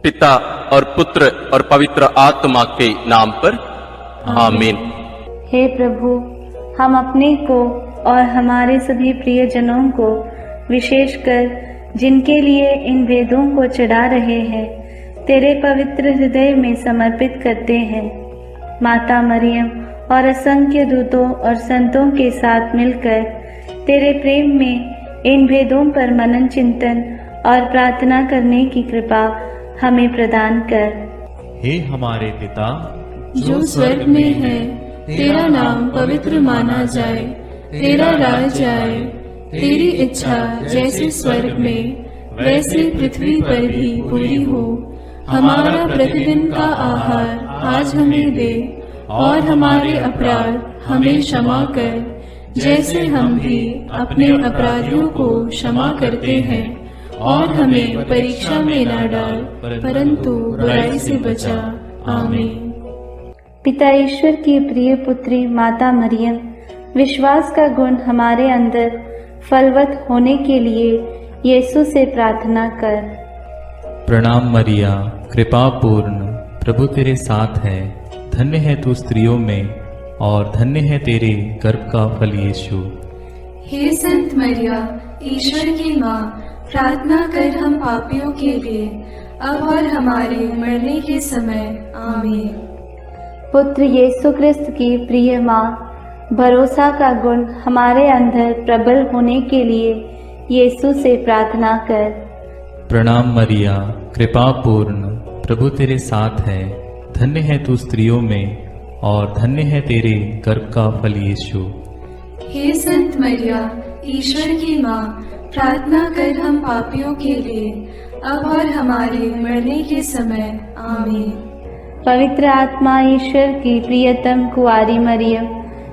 पिता और पुत्र और पवित्र आत्मा के नाम पर आमीन। हे प्रभु, हम अपने को और हमारे सभी प्रियजनों को, विशेषकर जिनके लिए इन वेदों को चढ़ा रहे हैं, तेरे पवित्र हृदय में समर्पित करते हैं। माता मरियम और असंख्य दूतों और संतों के साथ मिलकर तेरे प्रेम में इन भेदों पर मनन चिंतन और प्रार्थना करने की कृपा हमें प्रदान कर। हे हमारे पिता जो स्वर्ग में है, तेरा नाम पवित्र माना जाए, तेरा राज आए, तेरी इच्छा जैसे स्वर्ग में वैसे पृथ्वी पर भी पूरी हो। हमारा प्रतिदिन का आहार आज हमें दे, और हमारे अपराध हमें क्षमा कर, जैसे हम भी अपने अपराधियों को क्षमा करते हैं, और हमें परीक्षा में न डाल, परंतु बुराई से बचा। आमीन। पिता ईश्वर की प्रिय पुत्री माता मरियम, विश्वास का गुण हमारे अंदर फलवत होने के लिए यीशु से प्रार्थना कर। प्रणाम मरिया, कृपा पूर्ण, प्रभु तेरे साथ है। धन्य है तू स्त्रियों में, और धन्य है तेरे गर्भ का फल यीशु। हे संत मरिया, ईश्वर की माँ, प्रार्थना कर हम पापियों के लिए, अब और हमारे मरने के समय। आमीन। पुत्र यीशु क्रिस्त की प्रिय माँ, भरोसा का गुण हमारे अंदर प्रबल होने के लिए यीशु से प्रार्थना कर। प्रणाम मरिया, कृपा पूर्ण, प्रभु तेरे साथ है। धन्य है तू स्त्रियों में, और धन्य है तेरे गर्भ का फल यीशु। हे संत मरिया, ईश्वर की माँ, प्रार्थना कर हम पापियों के लिए, अब और हमारे मरने के समय। आमीन। पवित्र आत्मा ईश्वर की प्रियतम कुंवारी मरियम,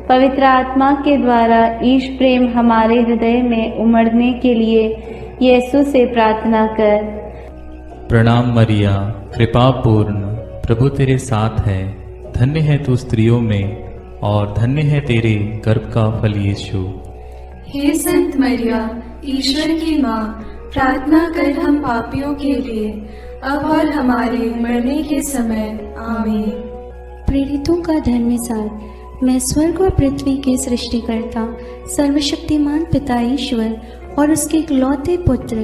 पवित्र आत्मा के द्वारा ईश प्रेम हमारे हृदय में उमड़ने के लिए यीशु से प्रार्थना कर। प्रणाम मरिया, कृपा पूर्ण, प्रभु तेरे साथ है। धन्य है तू स्त्रियों में, और धन्य है तेरे गर्भ का फल यीशु। हे संत मरिया, ईश्वर की माँ, प्रार्थना कर हम पापियों के लिए, अब और हमारे मरने के समय। आमीन। प्रेरितों का धर्मसार। मैं स्वर्ग और पृथ्वी के सृष्टिकर्ता सर्वशक्तिमान पिता ईश्वर और उसके इकलौते पुत्र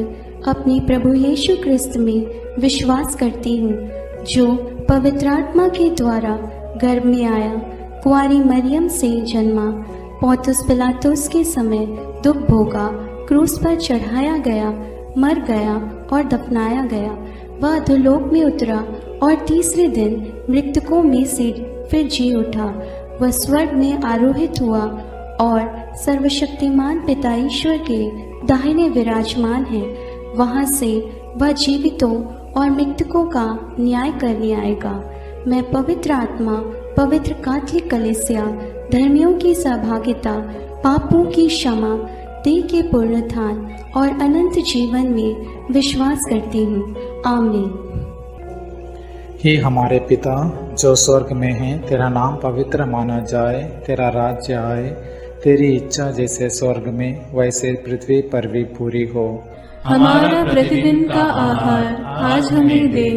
अपने प्रभु यीशु क्रिस्त में विश्वास करती हूँ, जो पवित्र आत्मा के द्वारा गर्भ में आया, कुंवारी मरियम से जन्मा, पौंतुस पिलातुस के समय दुख भोगा, क्रूस पर चढ़ाया गया, मर गया और दफनाया गया। वह अधोलोक में उतरा और तीसरे दिन मृतकों में से फिर जी उठा। वह स्वर्ग में आरोहित हुआ और सर्वशक्तिमान पिता ईश्वर के दाहिने विराजमान है। वहां से वह जीवितों और मृतकों का न्याय करने आएगा। मैं पवित्र आत्मा, पवित्र कैथोलिक कलीसिया, धर्मियों की सहभागिता, पापों की क्षमा, देह के पुनरुत्थान और अनंत जीवन में विश्वास करती हूँ। आमीन। हे हमारे पिता जो स्वर्ग में है, तेरा नाम पवित्र माना जाए, तेरा राज्य आए, तेरी इच्छा जैसे स्वर्ग में वैसे पृथ्वी पर भी पूरी हो। हमारा प्रतिदिन का आहार आज हमें दे,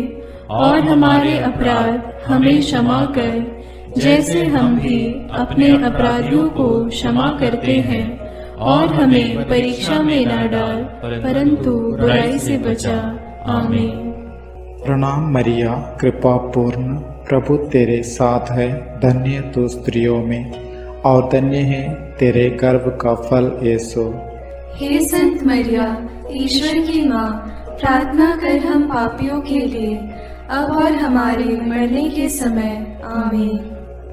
और हमारे अपराध हमें क्षमा कर, जैसे हम भी अपने अपराधियों को क्षमा करते हैं, और हमें परीक्षा में न डाल, परंतु बुराई से बचा। आमीन। प्रणाम मरिया, कृपा पूर्ण, प्रभु तेरे साथ है। धन्य तू स्त्रियों में, और धन्य है तेरे गर्भ का फल यीशु। हे संत मरिया, ईश्वर की माँ, प्रार्थना कर हम पापियों के लिए, अब और हमारे मरने के समय। आमीन।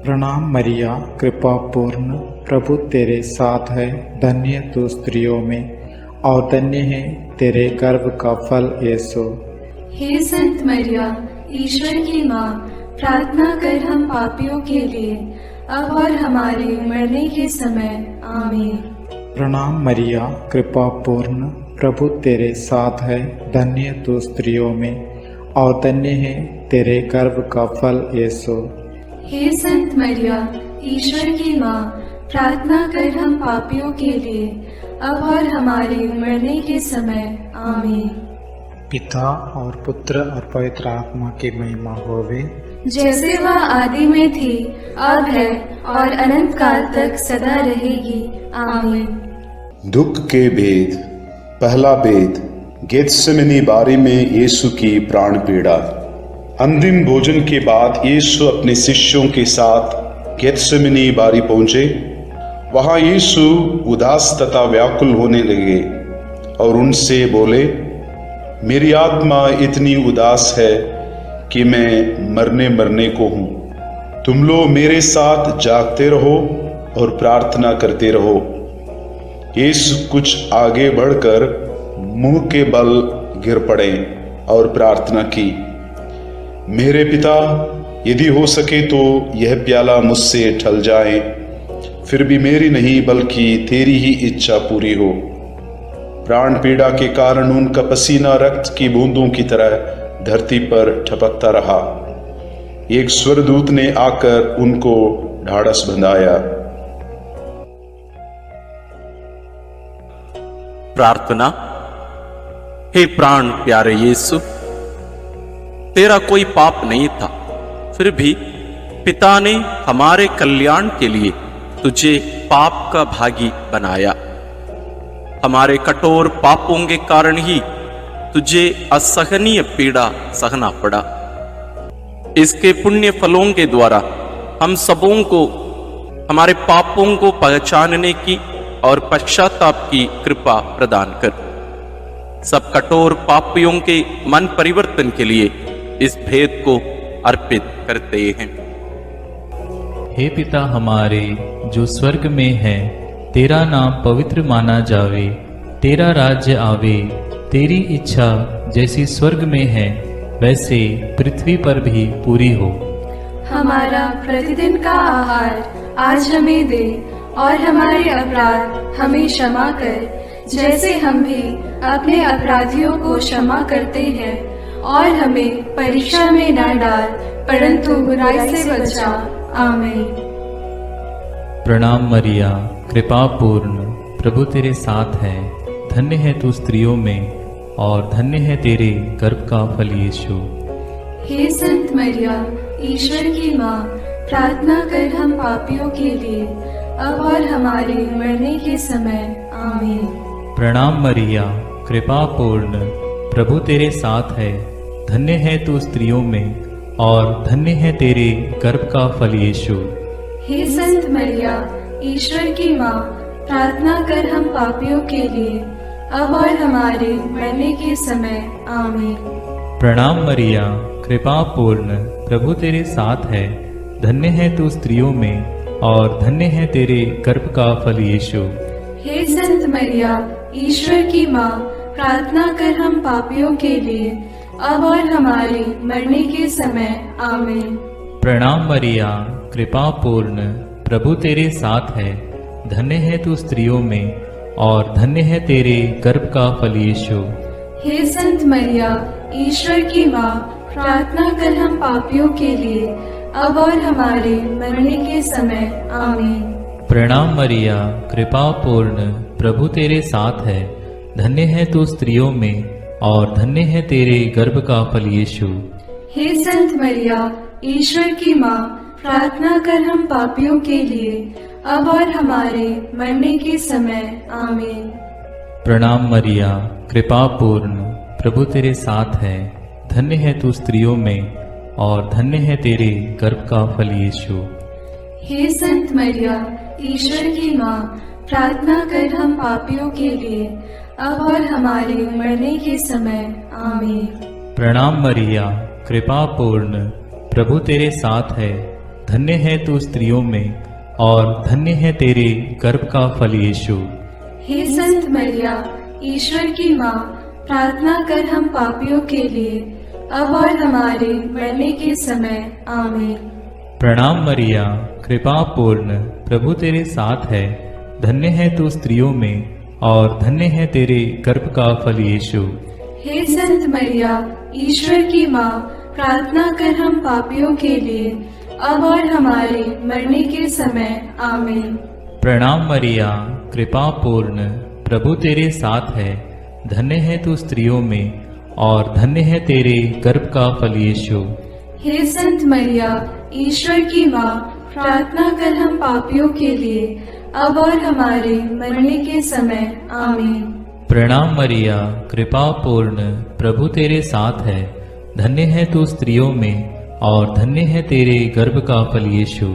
प्रणाम मरिया, कृपा पूर्ण, प्रभु तेरे साथ है। धन्य तू स्त्रियों में, और धन्य है तेरे गर्भ का फल यीशु। हे संत मरिया, ईश्वर की माँ, प्रार्थना कर हम पापियों के लिए, अब और हमारे मरने के समय। आमीन। प्रणाम मरिया, कृपा पूर्ण, प्रभु तेरे साथ है। धन्य तू स्त्रियों में, और धन्य है तेरे गर्भ का फल यीशु। हे संत मरिया, ईश्वर की माँ, प्रार्थना कर हम पापियों के लिए, अब और हमारे मरने के समय। आमीन। पिता और पुत्र और पवित्र आत्मा की महिमा होवे, जैसे वह आदि में थी, अब है और अनंत काल तक सदा रहेगी। आमीन। दुख के भेद। पहला भेद, गेत्सेमनी बारी में यीशु की प्राण पीड़ा। अंतिम भोजन के बाद यीशु अपने शिष्यों के साथ गेत्सेमनी बारी पहुंचे। वहां यीशु उदास तथा व्याकुल होने लगे और उनसे बोले, मेरी आत्मा इतनी उदास है कि मैं मरने को हूं। तुम लोग मेरे साथ जागते रहो और प्रार्थना करते रहो। यीशु कुछ आगे बढ़कर मुंह के बल गिर पड़े और प्रार्थना की, मेरे पिता, यदि हो सके तो यह प्याला मुझसे टल जाए, फिर भी मेरी नहीं बल्कि तेरी ही इच्छा पूरी हो। प्राण पीड़ा के कारण उनका पसीना रक्त की बूंदों की तरह धरती पर टपकता रहा। एक स्वर्गदूत ने आकर उनको ढाढ़स बंधाया। प्रार्थना। हे प्राण प्यारे यीशु, तेरा कोई पाप नहीं था, फिर भी पिता ने हमारे कल्याण के लिए तुझे पाप का भागी बनाया। हमारे कठोर पापों के कारण ही तुझे असहनीय पीड़ा सहना पड़ा। इसके पुण्य फलों के द्वारा हम सबों को हमारे पापों को पहचानने की और पश्चाताप की कृपा प्रदान कर। सब कठोर पापियों के मन परिवर्तन के लिए इस भेद को अर्पित करते हैं। हे पिता हमारे जो स्वर्ग में है, तेरा नाम पवित्र माना जावे, तेरा राज्य आवे, तेरी इच्छा जैसी स्वर्ग में है वैसे पृथ्वी पर भी पूरी हो। हमारा प्रतिदिन का आहार आज हमें दे और हमारे अपराध हमें क्षमा कर, जैसे हम भी अपने अपराधियों को क्षमा करते हैं, और हमें परीक्षा में न डाल परंतु बुराई से बचा। आमीन। प्रणाम मरिया, कृपा पूर्ण, प्रभु तेरे साथ है। धन्य है तू स्त्रियों में और धन्य है तेरे गर्भ का फल यीशु। हे संत मरिया, ईश्वर की माँ, प्रार्थना कर हम पापियों के लिए, अब और हमारे मरने के समय। आमीन। प्रणाम मरिया, कृपा पूर्ण, प्रभु तेरे साथ है। धन्य है तू स्त्रियों में और धन्य है तेरे गर्भ का फल यीशु। हे संत मरिया, ईश्वर की माँ, प्रार्थना कर हम पापियों के लिए, अब और हमारे मरने के समय। आमीन। प्रणाम मरिया, कृपा पूर्ण, प्रभु तेरे साथ है। धन्य है तू स्त्रियों में और धन्य है तेरे गर्भ का फल यीशु। हे संत मरिया, ईश्वर की माँ, प्रार्थना कर हम पापियों के लिए, अब और हमारे मरने के समय। आमीन। प्रणाम मरिया, कृपा पूर्ण, प्रभु तेरे साथ है। धन्य है तू स्त्रियों में और धन्य है तेरे गर्भ का फल यीशु। हे संत मरिया, ईश्वर की माँ, प्रार्थना कर हम पापियों के लिए, अब और हमारे मरने के समय। आमीन। प्रणाम मरिया, कृपा पूर्ण, प्रभु तेरे साथ है। धन्य है तू स्त्रियों में और धन्य है तेरे गर्भ का फल यीशु। हे संत मरिया, ईश्वर की माँ, प्रार्थना कर हम पापियों के लिए, अब और हमारे मरने के समय। आमीन। प्रणाम मरिया, कृपा पूर्ण, प्रभु तेरे साथ है। धन्य है तू स्त्रियों में और धन्य है तेरे गर्भ का फल यीशु। हे संत मरिया, ईश्वर की माँ, प्रार्थना कर हम पापियों के लिए, अब और हमारे मरने के समय। आमीन। प्रणाम मरिया, कृपा पूर्ण, प्रभु तेरे साथ है। धन्य है तू स्त्रियों में और धन्य है तेरे गर्भ का फल यीशु। हे संत मरिया, ईश्वर की माँ, प्रार्थना कर हम पापियों के लिए, अब और हमारे मरने के समय। आमीन। प्रणाम मरिया, कृपा पूर्ण, प्रभु तेरे साथ है। धन्य है तू स्त्रियों में और धन्य है तेरे गर्भ का फल यीशु। हे संत मरिया, ईश्वर की माँ, प्रार्थना कर हम पापियों के लिए, अब और हमारे मरने के समय। आमीन। प्रणाम मरिया, कृपा पूर्ण, प्रभु तेरे साथ है। धन्य है तू स्त्रियों में और धन्य है तेरे गर्भ का फल यीशु। हे संत मरिया, ईश्वर की माँ, प्रार्थना कर हम पापियों के लिए, अब और हमारे मरने के समय। आमीन। प्रणाम मरिया, कृपा पूर्ण, प्रभु तेरे साथ है। धन्य है तू स्त्रियों में और धन्य है तेरे गर्भ का फल यीशु।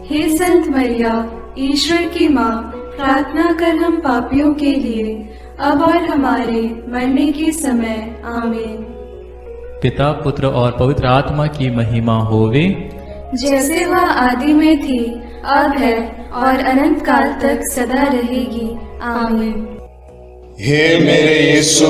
हे संत मरिया, ईश्वर की माँ, प्रार्थना कर हम पापियों के लिए, अब और हमारे मरने के समय। आमीन। पिता, पुत्र और पवित्र आत्मा की महिमा होवे, जैसे वह आदि में थी, अब है और अनंत काल तक सदा रहेगी। आमीन। हे मेरे यीशु,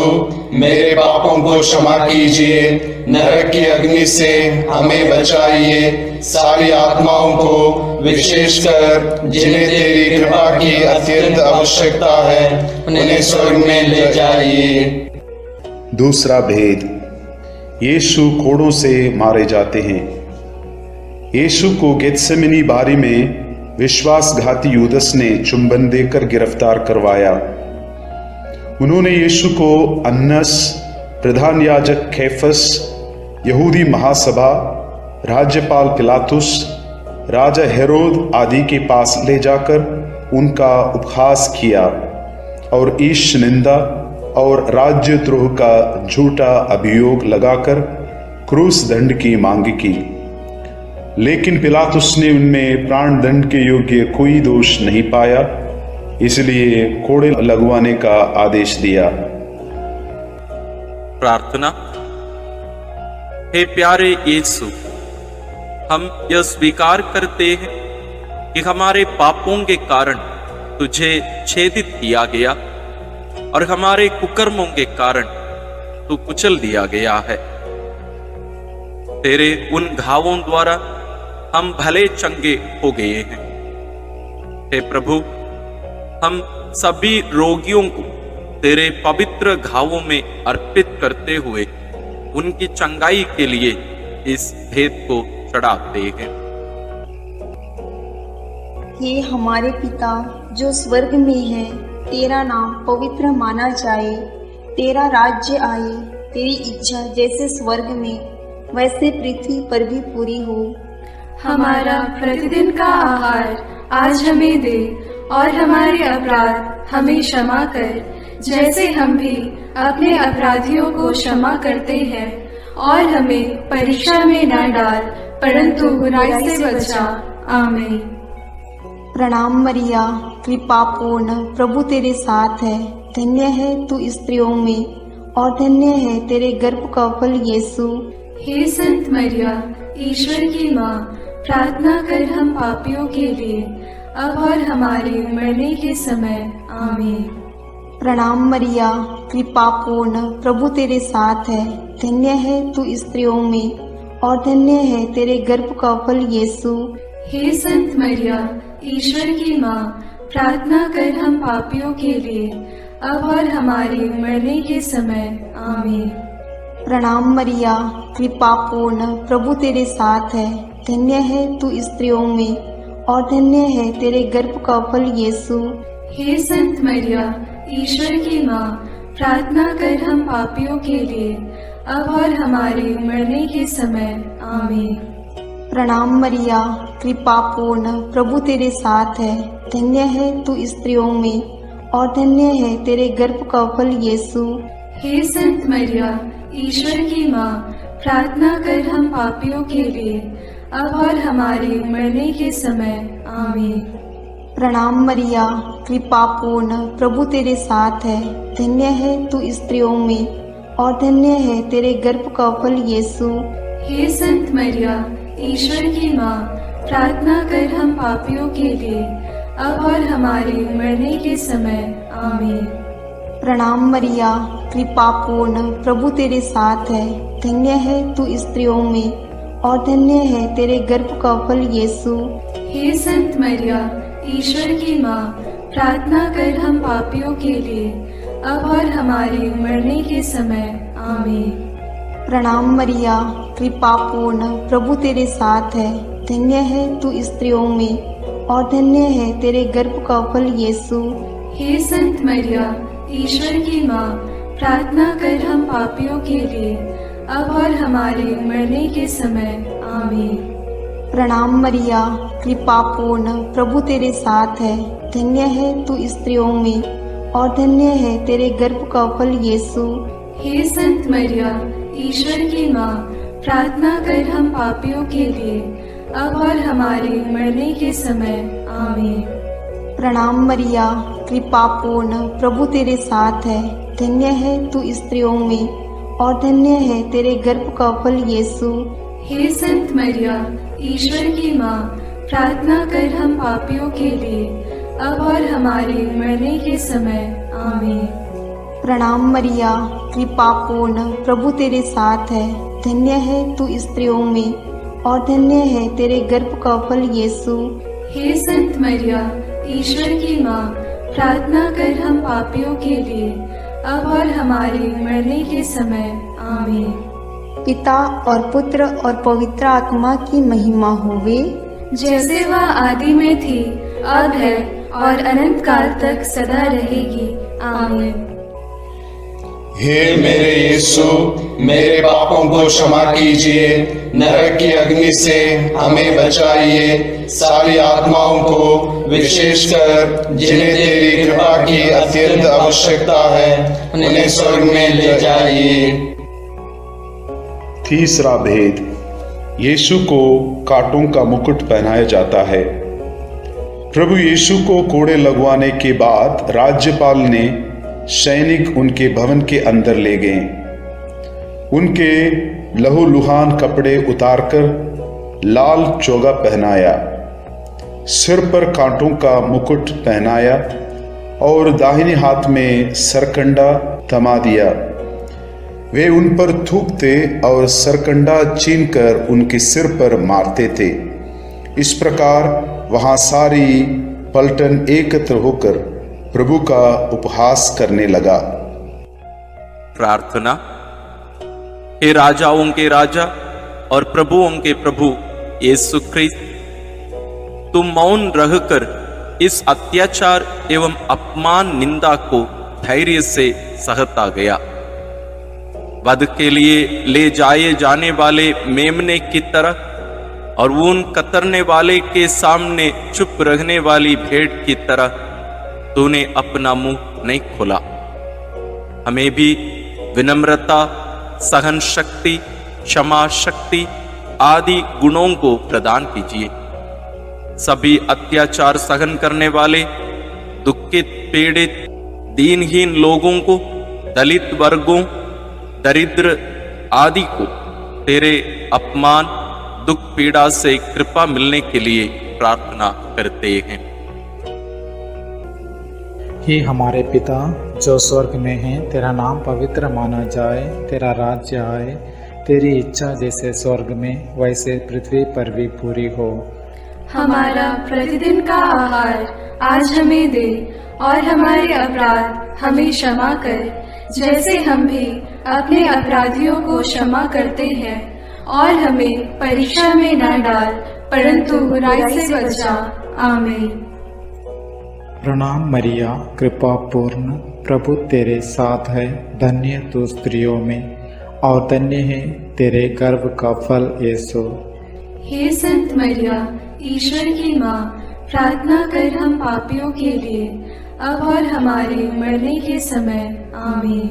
मेरे पापों को क्षमा कीजिए, नरक की अग्नि से हमें बचाइए, सारी आत्माओं को, विशेषकर जिन्हें तेरी कृपा की अत्यंत आवश्यकता है, उन्हें स्वर्ग में ले जाइए। दूसरा भेद, यीशु कोड़ों से मारे जाते हैं। यीशु को गेत्सेमनी बारी में विश्वासघाती यूदस ने चुंबन देकर गिरफ्तार करवाया। उन्होंने यीशु को अन्नस, प्रधान याजक कैफस, यहूदी महासभा, राज्यपाल पिलातुस, राजा हेरोद आदि के पास ले जाकर उनका उपहास किया और ईश निंदा और राज्यद्रोह का झूठा अभियोग लगाकर क्रूस दंड की मांग की। लेकिन पिलातुस ने उनमें प्राण दंड के योग्य कोई दोष नहीं पाया, इसलिए कोड़े लगवाने का आदेश दिया। प्रार्थना। हे प्यारे यीशु, हम यह स्वीकार करते हैं कि हमारे पापों के कारण तुझे छेदित किया गया और हमारे कुकर्मों के कारण तू कुचल दिया गया है। तेरे उन घावों द्वारा हम भले चंगे हो गए हैं। हे प्रभु, हम सभी रोगियों को तेरे पवित्र घावों में अर्पित करते हुए उनकी चंगाई के लिए इस भेद को चढ़ाते हैं। हे हमारे पिता जो स्वर्ग में है, तेरा नाम पवित्र माना जाए, तेरा राज्य आए, तेरी इच्छा जैसे स्वर्ग में वैसे पृथ्वी पर भी पूरी हो। हमारा प्रतिदिन का आहार आज हमें दे और हमारे अपराध हमें क्षमा कर, जैसे हम भी अपने अपराधियों को क्षमा करते हैं, और हमें परीक्षा में न डाल, परंतु बुराई से बचा। आमीन। प्रणाम मरिया, कृपा पूर्ण, प्रभु तेरे साथ है। धन्य है तू स्त्रियों में और धन्य है तेरे गर्भ का फल यीशु। हे संत मरिया, ईश्वर की माँ, प्रार्थना कर हम पापियों के लिए, अब और हमारे मरने के समय। आमीन। प्रणाम मरिया, कृपा पूर्ण, प्रभु तेरे साथ है। धन्य है तू स्त्रियों में और धन्य है तेरे गर्भ का फल यीशु। हे संत मरिया, ईश्वर की माँ, प्रार्थना कर हम पापियों के लिए, अब और हमारे मरने के समय। आमीन। प्रणाम मरिया, कृपा पूर्ण, प्रभु तेरे साथ है। धन्य है तू स्त्रियों में और धन्य है तेरे गर्भ का फल यीशु। हे संत मरिया, ईश्वर की माँ, प्रार्थना कर हम पापियों के लिए, अब और हमारे मरने के समय। आमीन। प्रणाम मरिया, कृपा पूर्ण, प्रभु तेरे साथ है। धन्य है तू स्त्रियों में और धन्य है तेरे गर्भ का फल यीशु। हे संत मरिया, ईश्वर की माँ, प्रार्थना कर हम पापियों के लिए, अब और हमारे मरने के समय। आमीन। प्रणाम मरिया, कृपा पूर्ण, प्रभु तेरे साथ है। धन्य है तू स्त्रियों में और धन्य है तेरे गर्भ का फल यीशु। हे संत मरिया, ईश्वर की माँ, प्रार्थना कर हम पापियों के लिए, अब और हमारे मरने के समय। आमीन। प्रणाम मरिया, कृपा पूर्ण, प्रभु तेरे साथ है। धन्य है तू स्त्रियों में और धन्य है तेरे गर्भ का फल यीशु। हे संत मरिया, ईश्वर की माँ, प्रार्थना कर हम पापियों के लिए, अब और हमारे मरने के समय। आमीन। प्रणाम मरिया, कृपा पूर्ण, प्रभु तेरे साथ है। धन्य है तू स्त्रियों में और धन्य है तेरे गर्भ का फल यीशु। हे संत मरिया, ईश्वर की माँ, प्रार्थना कर हम पापियों के लिए, अब और हमारे मरने के समय। आमीन। प्रणाम मरिया, कृपा पूर्ण, प्रभु तेरे साथ है। धन्य है तू स्त्रियों में और धन्य है तेरे गर्भ का फल यीशु। हे संत मरिया, ईश्वर की माँ, प्रार्थना कर हम पापियों के लिए, अब और हमारे मरने के समय। आमीन। प्रणाम मरिया, कृपा पूर्ण, प्रभु तेरे साथ है। धन्य है तू स्त्रियों में और धन्य है तेरे गर्भ का फल यीशु। हे संत मरिया, ईश्वर की माँ, प्रार्थना कर हम पापियों के लिए, अब और हमारे मरने के समय। आमीन। प्रणाम मरिया, कृपा पूर्ण, प्रभु तेरे साथ है। धन्य है तू स्त्रियों में और धन्य है तेरे गर्भ का फल यीशु। हे संत मरिया, ईश्वर की माँ, प्रार्थना कर हम पापियों के लिए, अब और हमारे मरने के समय। आमीन। पिता और पुत्र और पवित्र आत्मा की महिमा होवे, जैसे वह आदि में थी, अब है और अनंत काल तक सदा रहेगी। आमीन। हे मेरे यीशु, मेरे पापों को क्षमा कीजिए, नरक की अग्नि से हमें बचाइए, सारी आत्माओं को विशेषकर जिन्हें तेरी कृपा की अत्यंत आवश्यकता है उन्हें स्वर्ग में ले जाइए। तीसरा भेद, यीशु को कांटों का मुकुट पहनाया जाता है। प्रभु यीशु को कोड़े लगवाने के बाद राज्यपाल ने सैनिक उनके भवन के अंदर ले गए। उनके लहूलुहान कपड़े उतारकर लाल चोगा पहनाया, सिर पर कांटों का मुकुट पहनाया और दाहिने हाथ में सरकंडा थमा दिया। वे उन पर थूकते और सरकंडा छीनकर उनके सिर पर मारते थे। इस प्रकार वहां सारी पलटन एकत्र होकर प्रभु का उपहास करने लगा। प्रार्थना। हे राजाओं के राजा और प्रभुओं के प्रभु यीशु ख्रिस्त, तुम मौन रहकर इस अत्याचार एवं अपमान निंदा को धैर्य से सहता गया। वध के लिए ले जाए जाने वाले मेमने की तरह और ऊन कतरने वाले के सामने चुप रहने वाली भेड़ की तरह तूने अपना मुंह नहीं खोला। हमें भी विनम्रता, सहन शक्ति, क्षमा शक्ति आदि गुणों को प्रदान कीजिए। सभी अत्याचार सहन करने वाले, दुखित, पीड़ित, दीनहीन लोगों को, दलित वर्गों, दरिद्र आदि को तेरे अपमान, दुख, पीड़ा से कृपा मिलने के लिए प्रार्थना करते हैं। हे हमारे पिता जो स्वर्ग में है, तेरा नाम पवित्र माना जाए, तेरा राज्य आए, तेरी इच्छा जैसे स्वर्ग में वैसे पृथ्वी पर भी पूरी हो। हमारा प्रतिदिन का आहार आज हमें दे और हमारे अपराध हमें क्षमा कर, जैसे हम भी अपने अपराधियों को क्षमा करते हैं, और हमें परीक्षा में न डाल परंतु बुराई से बचा। आमीन। प्रणाम मरिया, कृपा पूर्ण, प्रभु तेरे साथ है। धन्य तू स्त्रियों में और धन्य है तेरे गर्भ का फल यीशु। हे संत मरिया, ईश्वर की माँ, प्रार्थना कर हम पापियों के लिए, अब और हमारे मरने के समय। आमीन।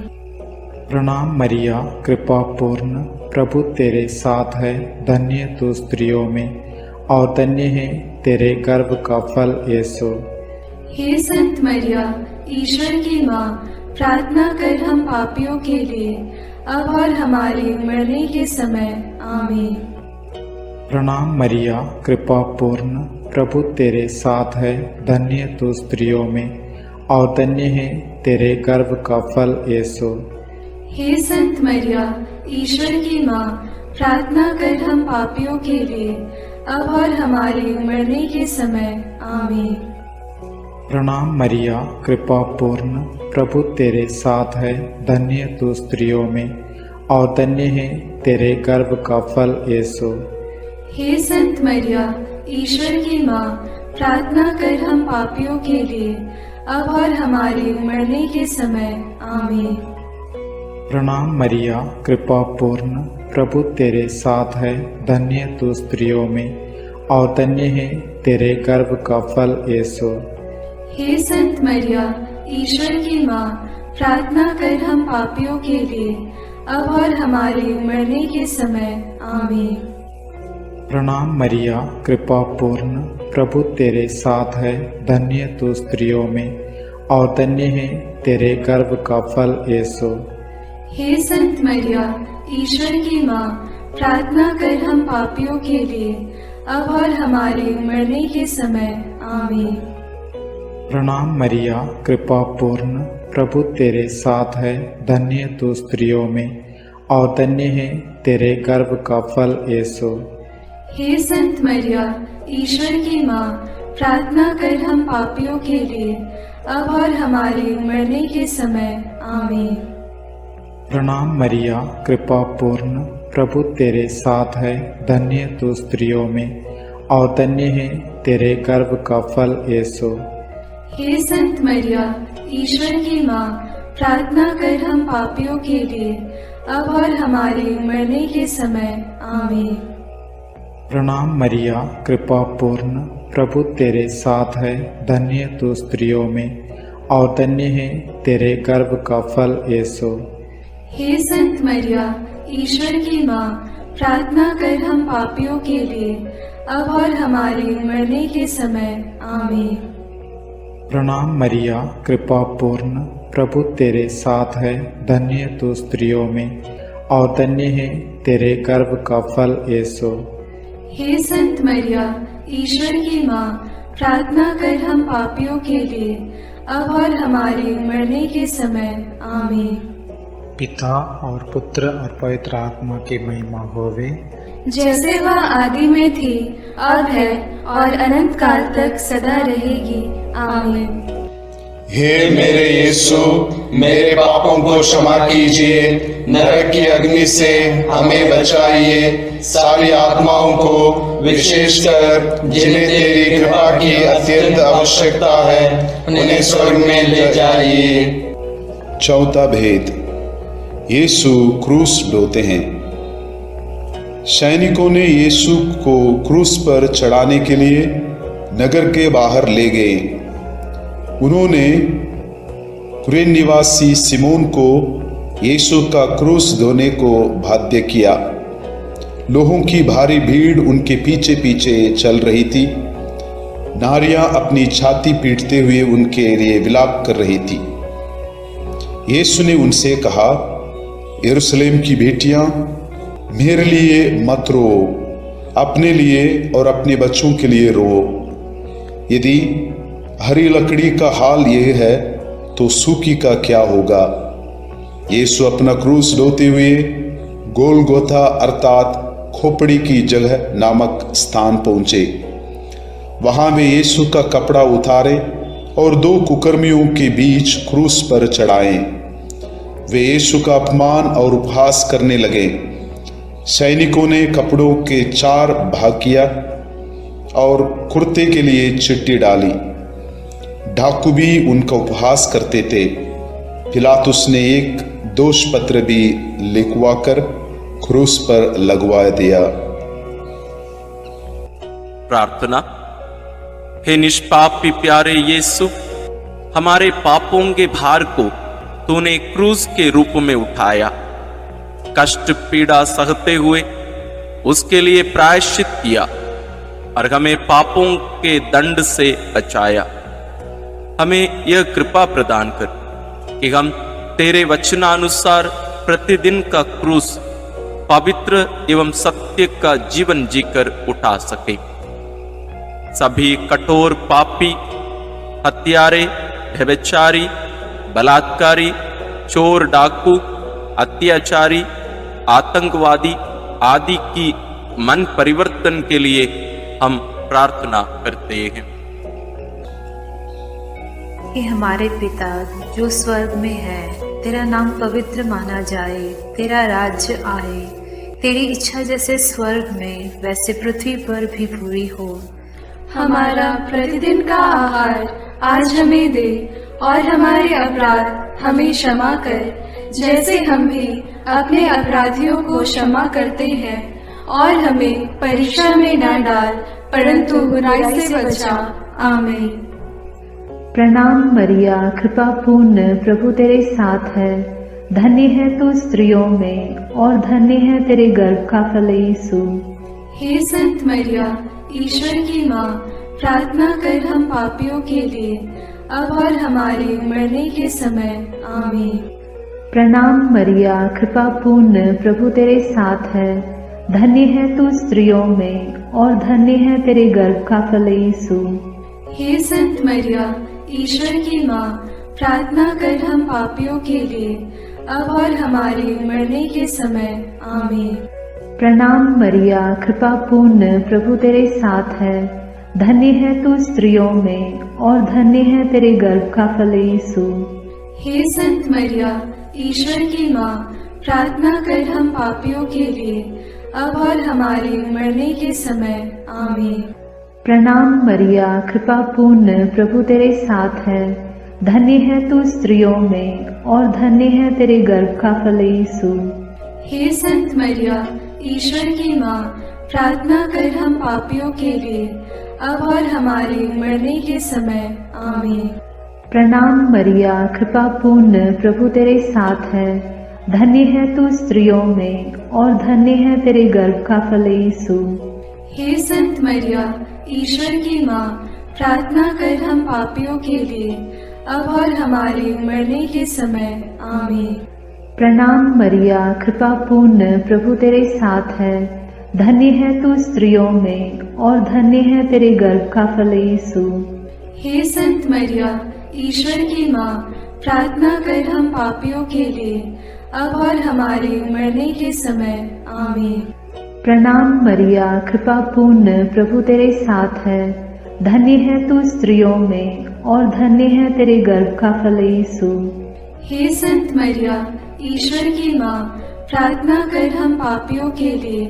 प्रणाम मरिया, कृपा पूर्ण, प्रभु तेरे साथ है। धन्य तू स्त्रियों में और धन्य है तेरे गर्भ का फल यीशु। हे संत मरिया, ईश्वर की माँ, प्रार्थना कर हम पापियों के लिए, अब और हमारे मरने के समय। आमीन। प्रणाम मरिया, कृपा पूर्ण, प्रभु तेरे साथ है। धन्य तू स्त्रियों में और धन्य है तेरे गर्भ का फल यीशु। हे संत मरिया, ईश्वर की माँ, प्रार्थना कर हम पापियों के लिए, अब और हमारे मरने के समय। आमीन। प्रणाम मरिया, कृपा पूर्ण, प्रभु तेरे साथ है। धन्य तू स्त्रियों में और धन्य है तेरे गर्भ का फल यीशु। हे संत मरिया, ईश्वर की माँ, प्रार्थना कर हम पापियों के लिए, अब और हमारे मरने के समय। आमीन। प्रणाम मरिया, कृपा पूर्ण, प्रभु तेरे साथ है, धन्य तू स्त्रियों में और धन्य है तेरे गर्भ का फल यीशु। हे संत मरिया, ईश्वर की माँ, प्रार्थना कर हम पापियों के लिए, अब और हमारे मरने के समय। आमीन। प्रणाम मरिया, कृपा पूर्ण, प्रभु तेरे साथ है, धन्य तू स्त्रियों में और धन्य है तेरे गर्भ का फल यीशु। हे संत मरिया, ईश्वर की माँ, प्रार्थना कर हम पापियों के लिए, अब और हमारे मरने के समय। आमीन। प्रणाम मरिया, कृपा पूर्ण, प्रभु तेरे साथ है, धन्य तू स्त्रियों में और धन्य है तेरे गर्भ का फल यीशु। हे संत मरिया, ईश्वर की माँ, प्रार्थना कर हम पापियों के लिए, अब और हमारे मरने के समय। आमीन। प्रणाम मरिया, कृपा पूर्ण, प्रभु तेरे साथ है, धन्य तू स्त्रियों में और धन्य है तेरे गर्भ का फल यीशु। हे संत मरिया, ईश्वर की माँ, प्रार्थना कर हम पापियों के लिए, अब और हमारे मरने के समय। आमीन। प्रणाम मरिया, कृपा पूर्ण, प्रभु तेरे साथ है, धन्य तू स्त्रियों में और धन्य है तेरे गर्भ का फल यीशु। हे संत मरिया, ईश्वर की माँ, प्रार्थना कर हम पापियों के लिए, अब और हमारे मरने के समय। आमीन। प्रणाम मरिया, कृपा पूर्ण, प्रभु तेरे साथ है, धन्य तू स्त्रियों में और धन्य है तेरे गर्भ का फल यीशु। हे संत मरिया, ईश्वर की माँ, प्रार्थना कर हम पापियों के लिए, अब और हमारे मरने के समय। आमीन। पिता और पुत्र और पवित्र आत्मा की महिमा होवे, जैसे वह आदि में थी, अब है और अनंत काल तक सदा रहेगी। आमीन। हे मेरे यीशु, मेरे पापों को क्षमा कीजिए, नरक की अग्नि से हमें बचाइए, सारी आत्माओं को विशेषकर जिन्हें तेरी कृपा की अत्यंत आवश्यकता है, उन्हें स्वर्ग में ले जाइए। चौथा भेद, यीशु क्रूस ढोते हैं। सैनिकों ने यीशु को क्रूस पर चढ़ाने के लिए नगर के बाहर ले गए। उन्होंने कुरेन निवासी सिमोन को यीशु का क्रूस ढोने को बाध्य किया। लोगों की भारी भीड़ उनके पीछे पीछे चल रही थी। नारियां अपनी छाती पीटते हुए उनके लिए विलाप कर रही थी। यीशु ने उनसे कहा, यरूशलेम की बेटियां, मेरे लिए मत रो, अपने लिए और अपने बच्चों के लिए रो। यदि हरी लकड़ी का हाल यह है तो सूखी का क्या होगा। यीशु अपना क्रूस ढोते हुए गोलगोथा अर्थात खोपड़ी की जगह नामक स्थान पहुंचे। वहां वे यीशु का कपड़ा उतारे और दो कुकर्मियों के बीच क्रूस पर चढ़ाए। वे यीशु का अपमान और उपहास करने लगे। सैनिकों ने कपड़ों के 4 भाग किया और कुर्ते के लिए चिट्ठी डाली। डाकू भी उनका उपहास करते थे। पिलातुस ने एक दोष पत्र भी लिखवाकर क्रूस पर लगवा दिया। प्रार्थना। हे निष्पापी प्यारे यीशु, हमारे पापों के भार को तूने क्रूस के रूप में उठाया। कष्ट पीड़ा सहते हुए उसके लिए प्रायश्चित किया और हमें पापों के दंड से बचाया। हमें यह कृपा प्रदान कर कि हम तेरे वचनानुसार प्रतिदिन का क्रूस पवित्र एवं सत्य का जीवन जीकर उठा सके। सभी कठोर पापी, हत्यारे, व्यभिचारी, बलात्कारी, चोर, डाकू, अत्याचारी, आतंकवादी आदि की मन परिवर्तन के लिए हम प्रार्थना करते हैं। कि हमारे पिता जो स्वर्ग में है, तेरा नाम पवित्र माना जाए, तेरा राज्य आए, तेरी इच्छा जैसे स्वर्ग में वैसे पृथ्वी पर भी पूरी हो। हमारा प्रतिदिन का आहार आज हमें दे और हमारे अपराध हमें क्षमा कर, जैसे हम भी अपने अपराधियों को क्षमा करते हैं, और हमें परीक्षा में न डाल, परंतु बुराई से बचा। आमीन। प्रणाम मरिया, कृपा पूर्ण, प्रभु तेरे साथ है। धन्य है तू स्त्रियों में, और धन्य है तेरे गर्भ का फल यीशु। हे संत मरिया, ईश्वर की माँ, प्रार्थना कर हम पापियों के लिए, अब और हमारे मरने के समय। आमीन। प्रणाम मरिया, कृपा पूर्ण, प्रभु तेरे साथ है। धन्य है तू स्त्रियों में, और धन्य है तेरे गर्भ का फल यीशु। हे संत मरिया, ईश्वर की माँ, प्रार्थना कर हम पापियों के लिए, अब और हमारे मरने के समय। आमीन। प्रणाम मरिया, कृपा पूर्ण, प्रभु तेरे साथ है। धन्य है तू स्त्रियों में, और धन्य है तेरे गर्भ का फल यीशु। हे संत मरिया, ईश्वर की माँ, प्रार्थना कर हम पापियों के लिए, अब और हमारे मरने के समय। आमीन। प्रणाम मरिया, कृपा पूर्ण, प्रभु तेरे साथ है। धन्य है तू स्त्रियों में, और धन्य है तेरे गर्भ का फल यीशु। हे संत मरिया, ईश्वर की माँ, प्रार्थना कर हम पापियों के लिए, अब और हमारे मरने के समय। आमीन। प्रणाम मरिया, कृपा पूर्ण, प्रभु तेरे साथ है। धन्य है तू स्त्रियों में, और धन्य है तेरे गर्भ का फल यीशु। हे संत मरिया, ईश्वर की माँ, प्रार्थना कर हम पापियों के लिए, अब और हमारे मरने के समय। आमीन। प्रणाम मरिया, कृपा पूर्ण, प्रभु तेरे साथ है। धन्य है तू स्त्रियों में, और धन्य है तेरे गर्भ का फल यीशु। हे संत मरिया, ईश्वर की माँ, प्रार्थना कर हम पापियों के लिए, अब और हमारे मरने के समय। आमीन। प्रणाम मरिया, कृपा पूर्ण, प्रभु तेरे साथ है। धन्य है तू स्त्रियों में, और धन्य है तेरे गर्भ का फल यीशु। हे संत मरिया, ईश्वर की माँ, प्रार्थना कर हम पापियों के लिए,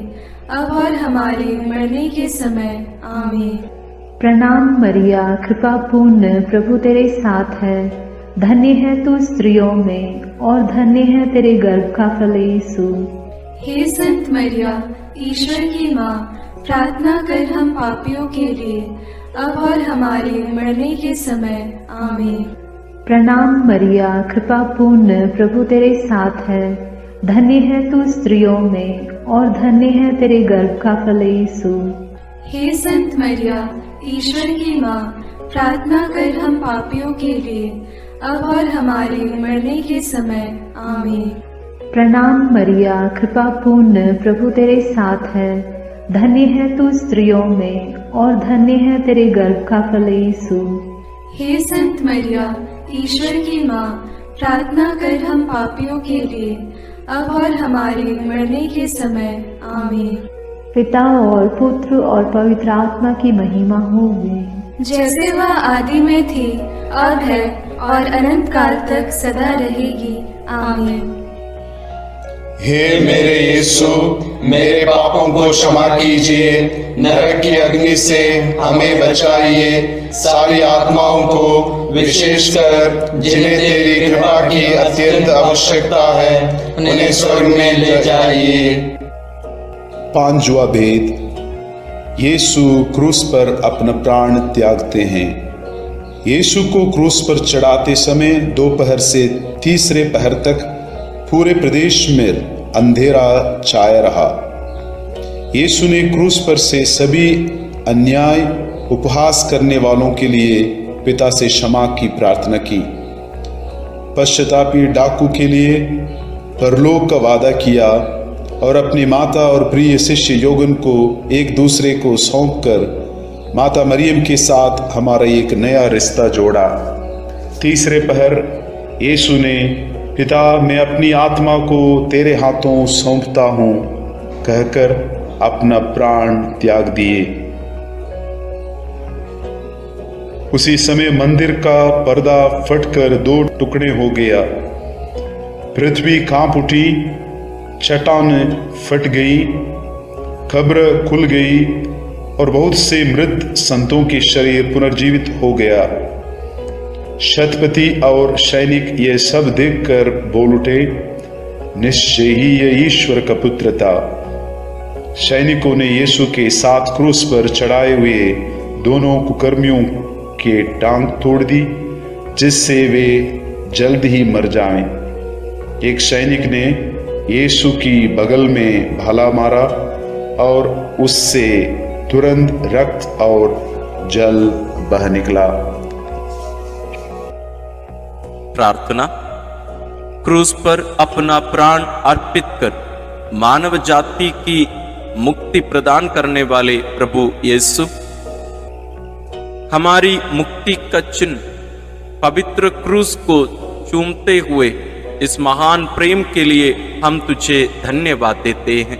अब और हमारे मरने के समय। आमीन। प्रणाम मरिया, कृपा पूर्ण, प्रभु तेरे साथ है। धन्य है तू स्त्रियों में, और धन्य है तेरे गर्भ का फल यीशु। हे संत मरिया, ईश्वर की माँ, प्रार्थना कर हम पापियों के लिए, अब और हमारे मरने के समय। आमीन। प्रणाम मरिया, कृपा पूर्ण, प्रभु तेरे साथ है। धन्य है तू स्त्रियों में, और धन्य है तेरे गर्भ का फल यीशु। हे संत मरिया, ईश्वर की माँ, प्रार्थना कर हम पापियों के लिए, अब और हमारे मरने के समय। आमीन। प्रणाम मरिया, कृपा पूर्ण, प्रभु तेरे साथ है। धन्य है तू स्त्रियों में, और धन्य है तेरे गर्भ का फल यीशु। हे संत मरिया, ईश्वर की माँ, प्रार्थना कर हम पापियों के लिए, अब और हमारे मरने के समय। आमीन। पिता और पुत्र और पवित्र आत्मा की महिमा होगी, जैसे वह आदि में थी, अब है, और अनंत काल तक सदा रहेगी। आमीन। हे मेरे यीशु, मेरे पापों को क्षमा कीजिए, नरक की अग्नि से हमें बचाइए, सारी आत्माओं को, विशेषकर जिन्हें तेरी कृपा की अत्यंत आवश्यकता है, उन्हें स्वर्ग में ले जाइए। पांचवा भेद, यीशु क्रूस पर अपना प्राण त्यागते हैं। यीशु को क्रूस पर चढ़ाते समय दोपहर से तीसरे पहर तक पूरे प्रदेश में अंधेरा छाया रहा। यीशु ने क्रूस पर से सभी अन्याय उपहास करने वालों के लिए पिता से क्षमा की प्रार्थना की। पश्चातापी डाकू के लिए परलोक का वादा किया और अपनी माता और प्रिय शिष्य योगन को एक दूसरे को सौंपकर माता मरियम के साथ हमारा एक नया रिश्ता जोड़ा। तीसरे पहर यीशु ने पिता, मैं अपनी आत्मा को तेरे हाथों सौंपता हूँ कहकर अपना प्राण त्याग दिए। उसी समय मंदिर का पर्दा फटकर दो टुकड़े हो गया। पृथ्वी कांप उठी, चट्टान फट गई, कब्र खुल गई और बहुत से मृत संतों के शरीर पुनर्जीवित हो गया। शतपति और सैनिक ये सब देखकर बोल उठे, निश्चय ही यह ईश्वर का पुत्र था। सैनिकों ने यीशु के साथ क्रूस पर चढ़ाए हुए दोनों कुकर्मियों के टांग तोड़ दी, जिससे वे जल्द ही मर जाएं। एक सैनिक ने यीशु की बगल में भाला मारा और उससे तुरंत रक्त और जल बह निकला। प्रार्थना। क्रूस पर अपना प्राण अर्पित कर मानव जाति की मुक्ति प्रदान करने वाले प्रभु यीशु, हमारी मुक्ति का चिन्ह पवित्र क्रूस को चूमते हुए इस महान प्रेम के लिए हम तुझे धन्यवाद देते हैं।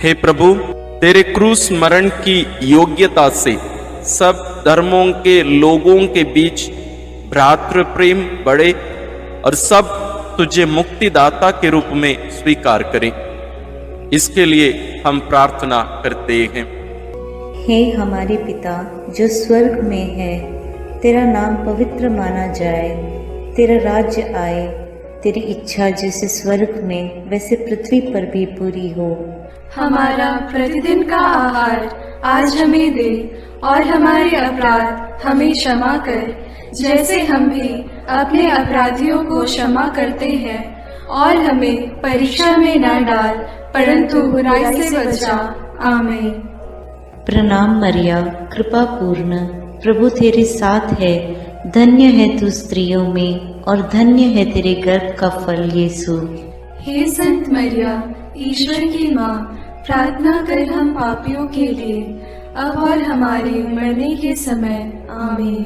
हे प्रभु, तेरे क्रूस मरण की योग्यता से सब धर्मों के लोगों के बीच भ्रातृ प्रेम बढ़े और सब तुझे मुक्तिदाता के रूप में स्वीकार करें। इसके लिए हम प्रार्थना करते हैं। हे हमारे पिता जो स्वर्ग में है, तेरा नाम पवित्र माना जाए, तेरा राज्य आए, तेरी इच्छा जैसे स्वर्ग में वैसे पृथ्वी पर भी पूरी हो। हमारा प्रतिदिन का आहार आज हमें दे और हमारे अपराध हमें क्षमा कर, जैसे हम भी अपने अपराधियों को क्षमा करते हैं, और हमें परीक्षा में न डाल परंतु बुराई से बचा। आमीन। प्रणाम मरिया, कृपा पूर्ण, प्रभु तेरे साथ है, धन्य है तू स्त्रियों में और धन्य है तेरे गर्भ का फल यीशु। हे संत मरिया, ईश्वर की माँ, प्रार्थना कर हम पापियों के लिए, अब और हमारे मरने के समय। आमीन।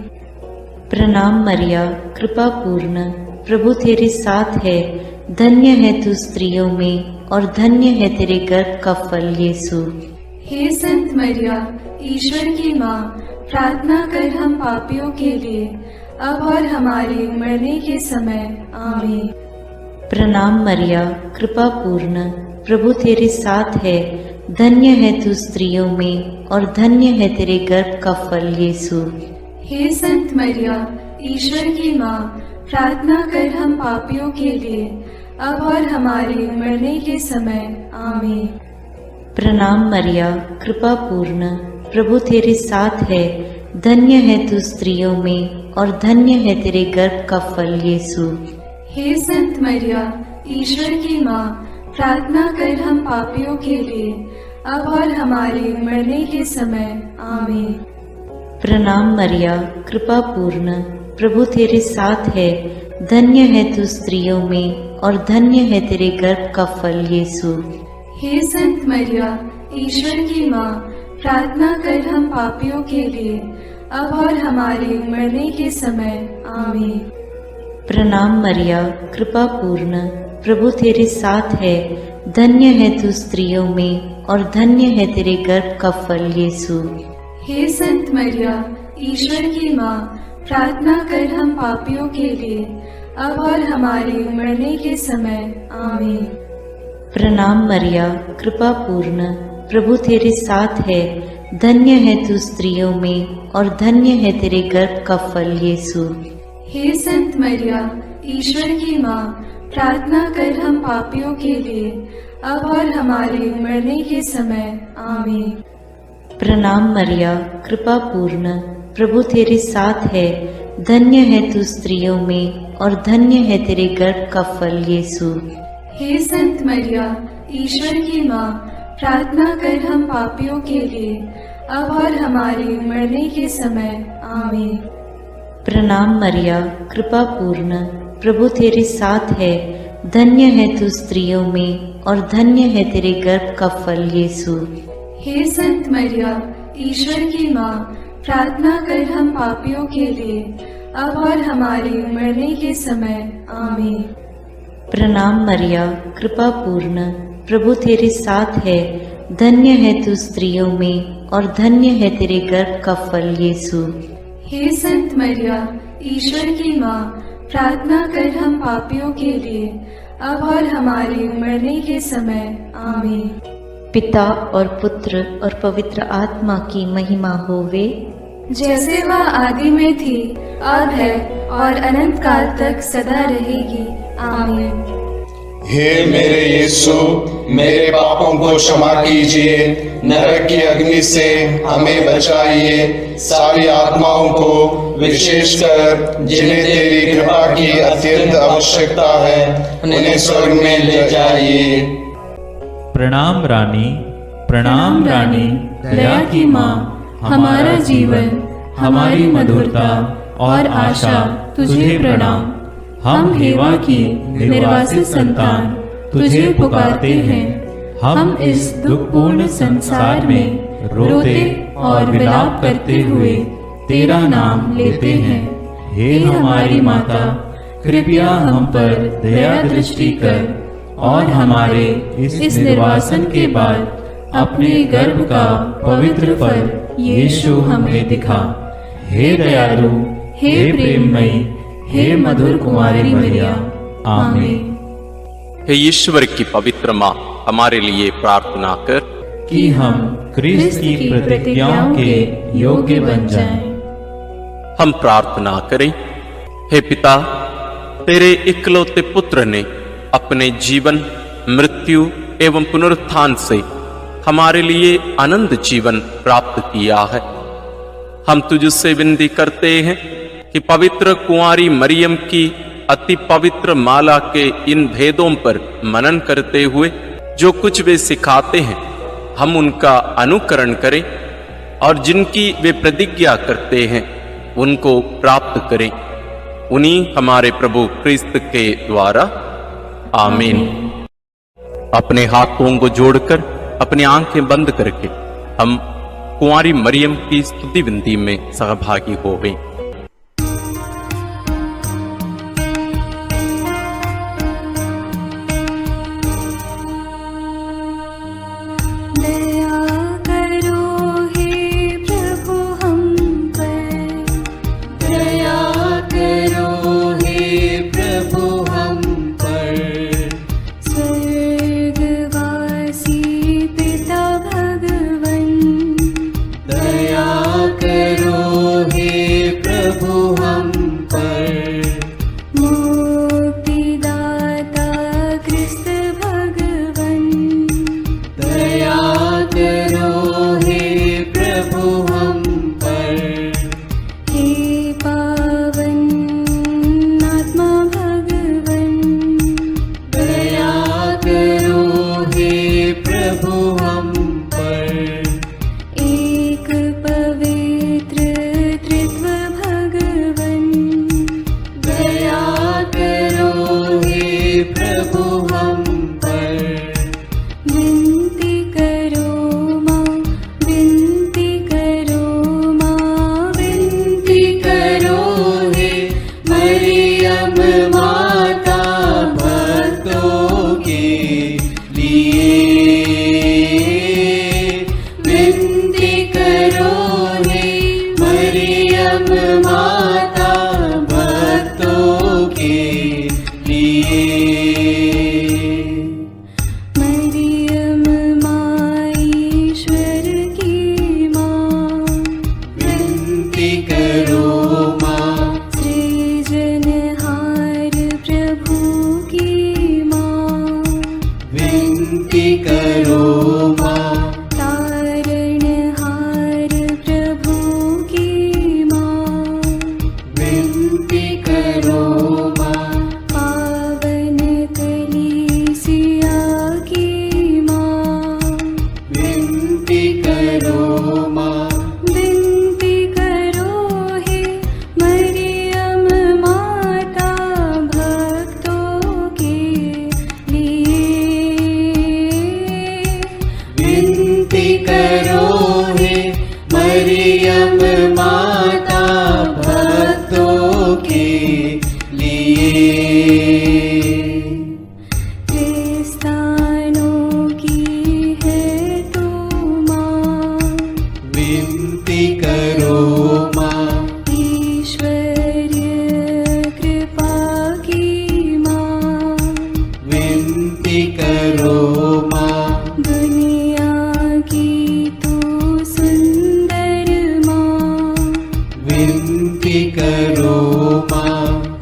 प्रणाम मरिया, कृपा पूर्ण, प्रभु तेरे साथ है, धन्य है तू स्त्रियों में और धन्य है तेरे गर्भ का फल यीशु। हे संत मरिया, ईश्वर की माँ, प्रार्थना कर हम पापियों के लिए, अब और हमारे मरने के समय। आमीन। प्रणाम मरिया, कृपा पूर्ण, प्रभु तेरे साथ है, धन्य है तू स्त्रियों में और धन्य है तेरे गर्भ का फल यीशु। हे संत मरिया, ईश्वर की माँ, प्रार्थना कर हम पापियों के लिए, अब और हमारे मरने के समय। आमीन। प्रणाम मरिया, कृपा पूर्ण, प्रभु तेरे साथ है, धन्य है तू स्त्रियों में और धन्य है तेरे गर्भ का फल यीशु। हे संत मरिया, ईश्वर की माँ, प्रार्थना कर हम पापियों के लिए, अब और हमारे मरने के समय। आमीन। प्रणाम मरिया, कृपा पूर्ण, प्रभु तेरे साथ है, धन्य है तू स्त्रियों में और धन्य है तेरे गर्भ का फल यीशु। हे संत मरिया, ईश्वर की माँ, प्रार्थना कर हम पापियों के लिए, अब और हमारे मरने के समय। आमीन। प्रणाम मरिया, कृपा पूर्ण, प्रभु तेरे साथ है, धन्य है तू स्त्रियों में और धन्य है तेरे गर्भ का फल यीशु। हे संत मरिया, ईश्वर की माँ, प्रार्थना कर हम पापियों के लिए, अब और हमारे मरने के समय। आमीन। प्रणाम मरिया, कृपा पूर्ण, प्रभु तेरे साथ है, धन्य है तू स्त्रियों में और धन्य है तेरे गर्भ का फल यीशु। हे संत मरिया, ईश्वर की माँ, प्रार्थना कर हम पापियों के लिए, अब और हमारे मरने के समय। आमीन। प्रणाम मरिया, कृपा पूर्ण, प्रभु तेरे साथ है, धन्य है तू स्त्रियों में और धन्य है तेरे गर्भ का फल यीशु। हे संत मरिया, ईश्वर की माँ, प्रार्थना कर हम पापियों के लिए, अब और हमारे मरने के समय। आमीन। प्रणाम मरिया, कृपा पूर्ण, प्रभु तेरे साथ है, धन्य है तू स्त्रियों में और धन्य है तेरे गर्भ का फल यीशु। हे संत मरिया, ईश्वर की माँ, प्रार्थना कर हम पापियों के लिए, अब और हमारे मरने के समय। आमीन। प्रणाम मरिया, कृपा पूर्ण, प्रभु तेरे साथ है, धन्य है तू स्त्रियों में और धन्य है तेरे गर्भ का फल यीशु। हे संत मरिया, ईश्वर की माँ, प्रार्थना कर हम पापियों के लिए, अब और हमारे मरने के समय। आमीन। पिता और पुत्र और पवित्र आत्मा की महिमा होवे, जैसे वह आदि में थी, अब है और अनंत काल तक सदा रहेगी। आमीन। हे मेरे यीशु, मेरे पापों को क्षमा कीजिए, नरक की अग्नि से हमें बचाइए, सारी आत्माओं को विशेषकर जिन्हें तेरी कृपा की अत्यंत आवश्यकता है उन्हें स्वर्ग में ले जाइए। प्रणाम रानी, प्रणाम रानी, दया की माँ, हमारा जीवन, हमारी मधुरता और आशा तुझे प्रणाम। हम हेवा की निर्वासित संतान तुझे पुकारते हैं। हम इस दुखपूर्ण संसार में रोते और विलाप करते हुए तेरा नाम लेते हैं। हे हमारी माता, कृपया हम पर दया दृष्टि कर और हमारे इस निर्वासन के बाद अपने गर्भ का पवित्र फल यीशु हमें दिखा। हे दयालु, हे प्रेममयी, हे मधुर कुमारी मरिया, आमीन। हे ईश्वर की पवित्र माँ, हमारे लिए प्रार्थना कर कि हम क्रिस्त की प्रतिज्ञाओं के योग्य बन जाएं। हम प्रार्थना करें। हे पिता, तेरे इकलौते पुत्र ने अपने जीवन, मृत्यु एवं पुनरुत्थान से हमारे लिए अनंत जीवन प्राप्त किया है। हम तुझसे विनती करते हैं कि पवित्र कुंवारी मरियम की अति पवित्र माला के इन भेदों पर मनन करते हुए जो कुछ वे सिखाते हैं, हम उनका अनुकरण करें और जिनकी वे प्रतिज्ञा करते हैं उनको प्राप्त करें। उन्हीं हमारे प्रभु क्रिस्त के द्वारा, आमीन। अपने हाथों को जोड़कर अपनी आंखें बंद करके हम कुंवारी मरियम की स्तुति विनती में सहभागी हो गए।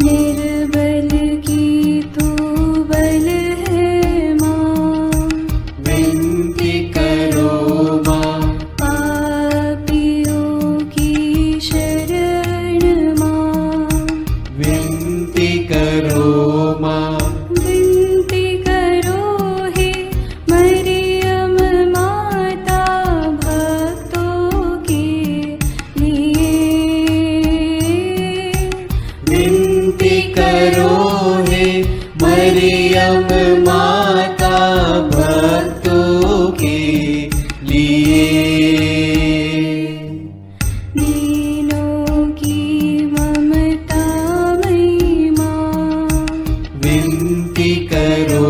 निर्बल की तू बल है। दीनों की ममतामयी माँ, विनती करो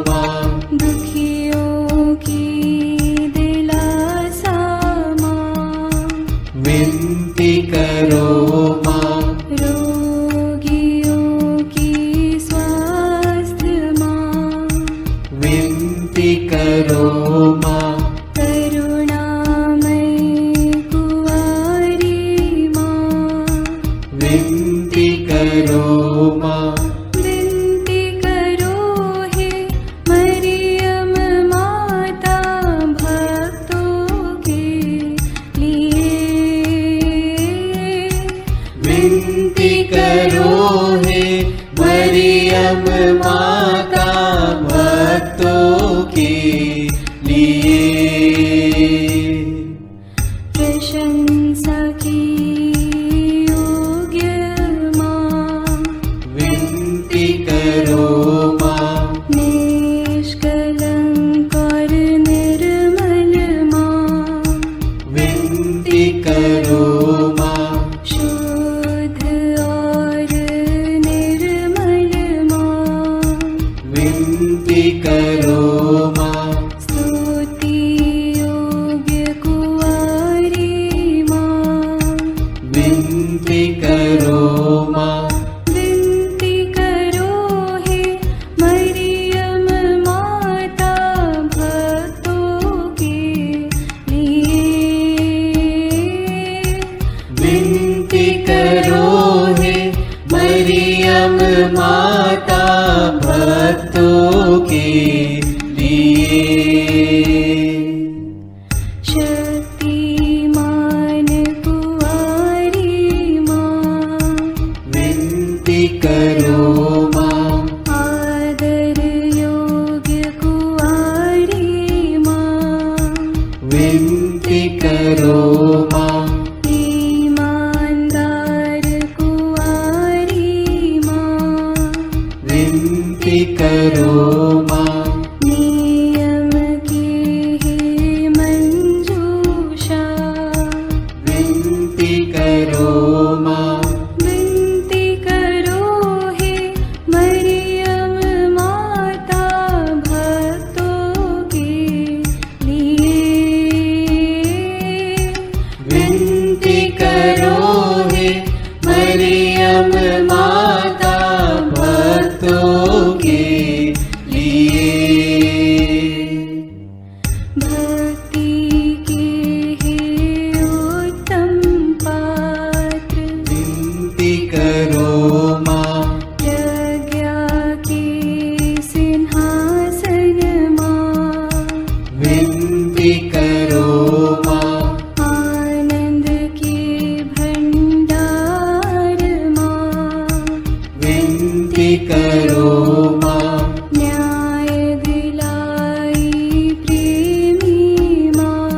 माँ, दुखियों की दिलासा माँ, विनती करो माँ, रोगियों की स्वास्थ्य माँ, विनती करो माँ, करुणामयी कुंवारी माँ, विनती करो माँ, विनती करो हे मरियम माता भक्तों के लिए, विनती करो हे मरियम माता भक्तों के लिए। प्रशंसा की योग्य माँ, विनती करो माँ, निष्कलंक और निर्मल माँ, विनती करो माँ, शुद्ध और निर्मल माँ, विनती करो माँ, स्तुति योग्य कुंवारी माँ, विनती करो माँ, विनती करो हे मरियम माता भक्तों के लिए, विनती करो हे मरियम माता भक्तों के लिए। शक्तिमान कुंवारी माँ, विनती करो माँ, आदर योग्य कुंवारी माँ, विनती करो माँ, ईमानदार कुंवारी माँ, विनती करो माँ, नियम की हे मंजूषा, विनती करो माँ, विनती करो हे मरियम माता भक्तों के लिए, विनती करो हे मरियम माता भक्तों के लिए। भक्ति के हे उत्तम पात्र, विनती करो माँ, प्रज्ञा के सिंहासन माँ, विनती करो माँ, आनंद के भंडार माँ, विनती करो माँ, न्याय दिलाई प्रेमी माँ,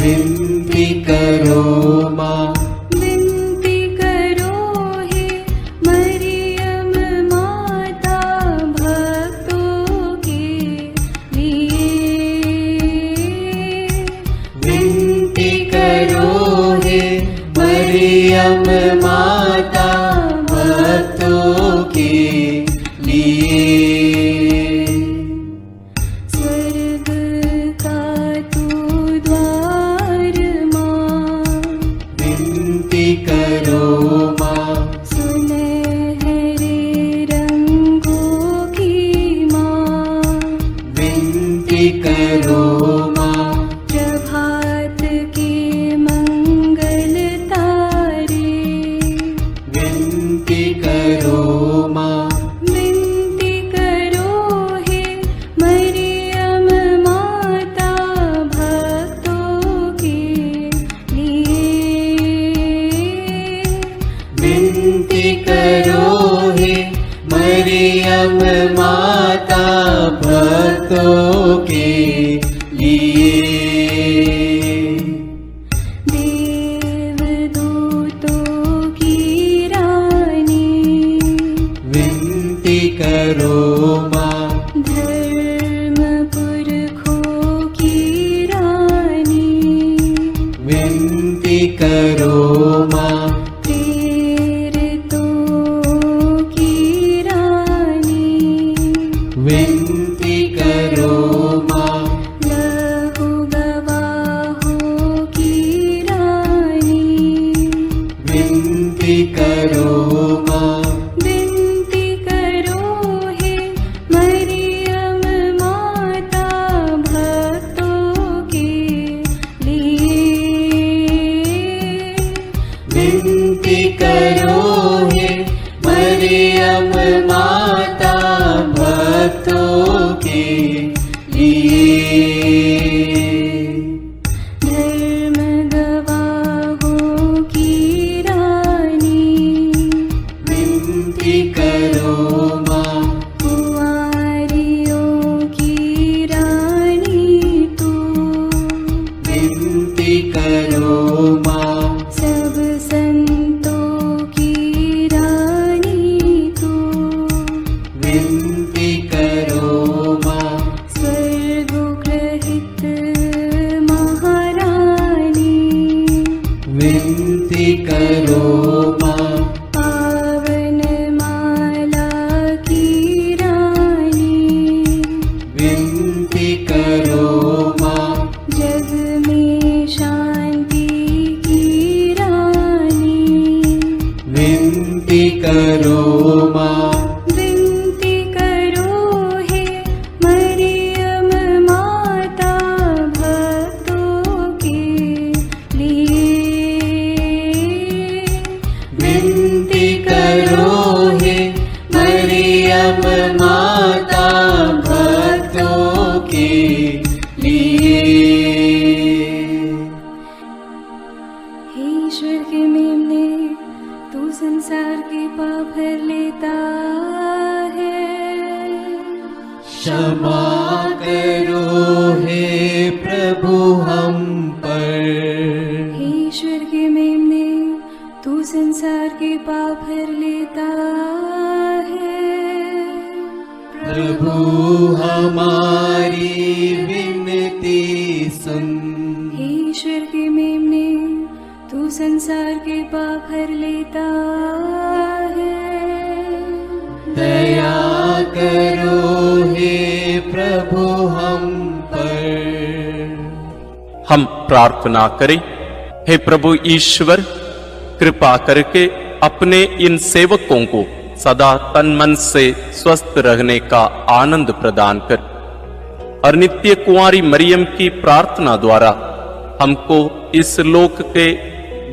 विनती करो माँ, विनती करो हे मरियम माता भक्तों के लिए, विनती करो हे मरियम माता भक्तों के लिए। स्वर्ग का तू द्वार माँ, विनती करो माँ, सुनहरे रंगों की माँ, विनती करो माँ, प्रभात के मंगल तारे, विनती करो माँ, विनती करो हे मरियम माता भक्तों के लिए, विनती करो हे मरियम माता भक्तों के लिए। देवदूतों की रानी, विनती करो माँ, धर्म पुरखों की रानी, करो माँ प्रेरितों की रानी, विनती करो माँ लहू गवाहों की रानी, विनती करो माँ विनती करो हे मरियम माता भक्तों के लिए, विनती करो हे मरियम माता भक्तों के लिए। धर्म गवाहों की रानी, विनती करो माँ कुंवारियों की रानी तू, विनती करो माँ सब संतों की रानी तू, विनती करो माँ स्वर्गोग्रहित महारानी, विनती करो माँ पावन माला की रानी, विनती करो माँ जग में शांति की रानी, विनती करो माँ विनती करो हे मरियम माता भक्तों के लिए, विनती करो हे मरियम माता भक्तों के लिए। हे ईश्वर के मेमने, तू संसार के पाप भर लेता है, क्षमा करो हे प्रभु हम पर, हे ईश्वर के मेमने, तू संसार के पाप भर लेता है, प्रभु हमारी विनती सुन, हे ईश्वर के मेमने, तू संसार के पाप भर लेता है, दया करो हे प्रभु हम पर। हम प्रार्थना करें। हे प्रभु ईश्वर, कृपा करके अपने इन सेवकों को सदा तन मन से स्वस्थ रहने का आनंद प्रदान कर और नित्य कुंवारी मरियम की प्रार्थना द्वारा हमको इस लोक के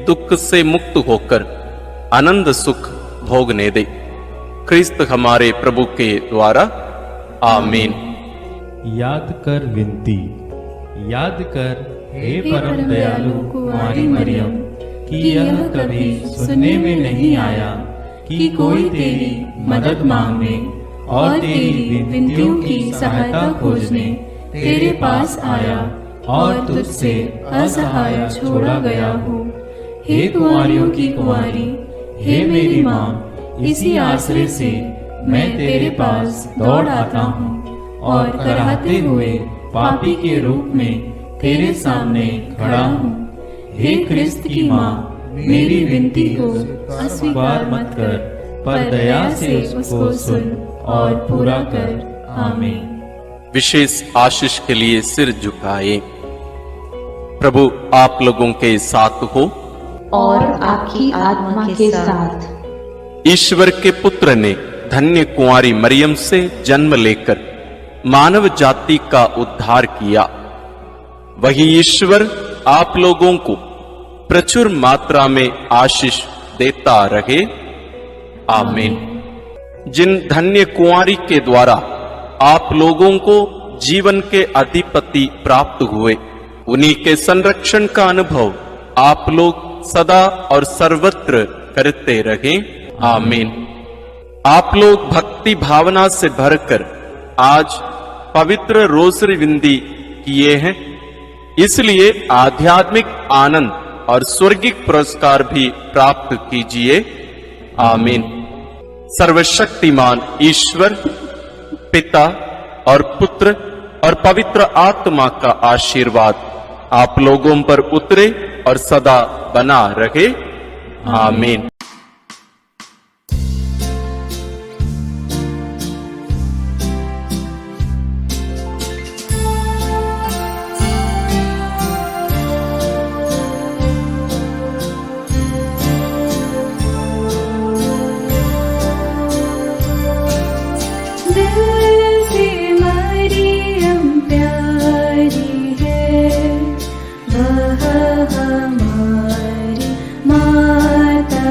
दुख से मुक्त होकर आनंद सुख भोगने दे। क्रिस्त हमारे प्रभु के द्वारा आमीन। याद कर विनती, याद कर हे परम दयालु कुंवारी मरियम, कि यह कभी सुनने में नहीं आया कि कोई तेरी मदद मांगने और तेरी विनतियों की सहायता खोजने तेरे पास आया और तुझसे असहाय छोड़ा गया हो। हे कुंवारियों की कुंवारी, हे मेरी माँ, इसी आश्रय से मैं तेरे पास दौड़ आता हूँ और कराहते हुए पापी के रूप में तेरे सामने खड़ा हूँ। हे क्रिस्त की माँ, मेरी विनती को अस्वीकार मत कर, पर दया से उसको सुन और पूरा कर। आमीन। विशेष आशीष के लिए सिर झुकाए। प्रभु आप लोगों के साथ हो और आपकी आत्मा के साथ। ईश्वर के पुत्र ने धन्य कुंवारी मरियम से जन्म लेकर मानव जाति का उद्धार किया। वही ईश्वर आप लोगों को प्रचुर मात्रा में आशीष देता रहे। आमीन। जिन धन्य कुंवारी के द्वारा आप लोगों को जीवन के अधिपति प्राप्त हुए, उन्हीं के संरक्षण का अनुभव आप लोग सदा और सर्वत्र करते रहे। आमीन। आप लोग भक्ति भावना से भरकर आज पवित्र रोसरी विंदी किए हैं, इसलिए आध्यात्मिक आनंद और स्वर्गिक पुरस्कार भी प्राप्त कीजिए। आमीन। सर्वशक्तिमान ईश्वर पिता और पुत्र और पवित्र आत्मा का आशीर्वाद आप लोगों पर उतरे और सदा बना रहे। आमीन। वह हमारी माता